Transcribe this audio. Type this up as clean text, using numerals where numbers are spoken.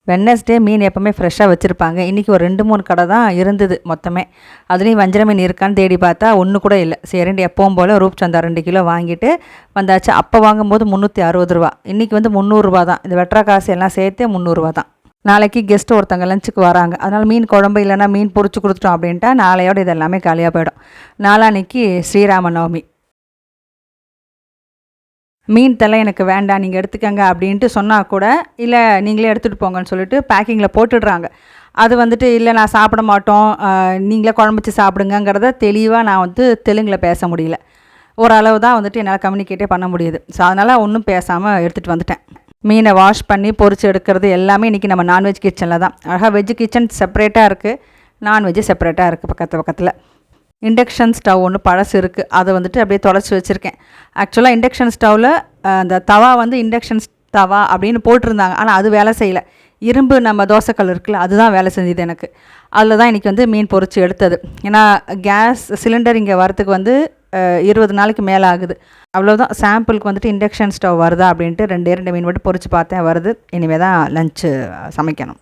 Wednesday மீன் எப்போவுமே ஃப்ரெஷ்ஷாக வச்சுருப்பாங்க. இன்றைக்கி ஒரு 2-3 கடை தான் இருந்தது மொத்தமே. அதுலேயும் வஞ்சர மீன் இருக்கான்னு தேடி பார்த்தா ஒன்று கூட இல்லை. சரிண்டு எப்பவும் போல் ரூப்சந்தா 2 கிலோ வாங்கிட்டு வந்தாச்சு. அப்போ வாங்கும்போது 360 ரூபா, இன்றைக்கி வந்து 300 ரூபா தான். இந்த வெட்டுற காசு எல்லாம் சேர்த்தே 300 ரூபா தான். நாளைக்கு கெஸ்ட்டு ஒருத்தங்க லஞ்சுக்கு வராங்க. அதனால் மீன் குழம்பு இல்லைன்னா மீன் பொரிச்சு கொடுத்துட்டோம் அப்படின்ட்டா நாளையோட இது எல்லாமே காலியாக போயிடும். நாளான்னைக்கு ஸ்ரீராம நவமி. மீன் தலை எனக்கு வேண்டாம், நீங்கள் எடுத்துக்கங்க அப்படின்ட்டு சொன்னால் கூட, இல்லை நீங்களே எடுத்துகிட்டு போங்கன்னு சொல்லிட்டு பேக்கிங்கில் போட்டுடுறாங்க. அது வந்துட்டு இல்லை நான் சாப்பிட மாட்டோம், நீங்களே குழம்பு வச்சு சாப்பிடுங்கிறத தெளிவாக நான் வந்து தெலுங்கில் பேச முடியல. ஓரளவு தான் வந்துட்டு என்னால் கம்யூனிகேட்டே பண்ண முடியுது. ஸோ அதனால் ஒன்றும் பேசாமல் எடுத்துகிட்டு வந்துட்டேன். மீனை வாஷ் பண்ணி பொரிச்சு எடுக்கிறது எல்லாமே இன்றைக்கி நம்ம நான்வெஜ் கிச்சனில் தான். அழகாக வெஜ் கிச்சன் செப்பரேட்டாக இருக்குது, நான்வெஜ்ஜு செப்பரேட்டாக இருக்குது பக்கத்தில். இண்டக்ஷன் ஸ்டவ் ஒன்று பழசு இருக்குது, அதை வந்துட்டு அப்படியே தொடச்சி வச்சுருக்கேன். ஆக்சுவலாக இண்டக்ஷன் ஸ்டவ்வில் அந்த தவா வந்து இண்டக்ஷன் தவா அப்படின்னு போட்டிருந்தாங்க, ஆனால் அது வேலை செய்யலை. இரும்பு நம்ம தோசைக்கல் இருக்குல்ல, அதுதான் வேலை செஞ்சுது எனக்கு. அதில் தான் இன்றைக்கி வந்து மீன் பொரிச்சு எடுத்தது. ஏன்னா கேஸ் சிலிண்டர் இங்கே வரத்துக்கு வந்து 20 நாளைக்கு மேலே ஆகுது. அவ்வளோதான். சாம்பிளுக்கு வந்துட்டு இண்டக்ஷன் ஸ்டவ் வருதா அப்படின்ட்டு 2 மீன் மட்டும் பொரிச்சு பார்த்தேன், வருது. இனிமேல் தான் லஞ்சு சமைக்கணும்.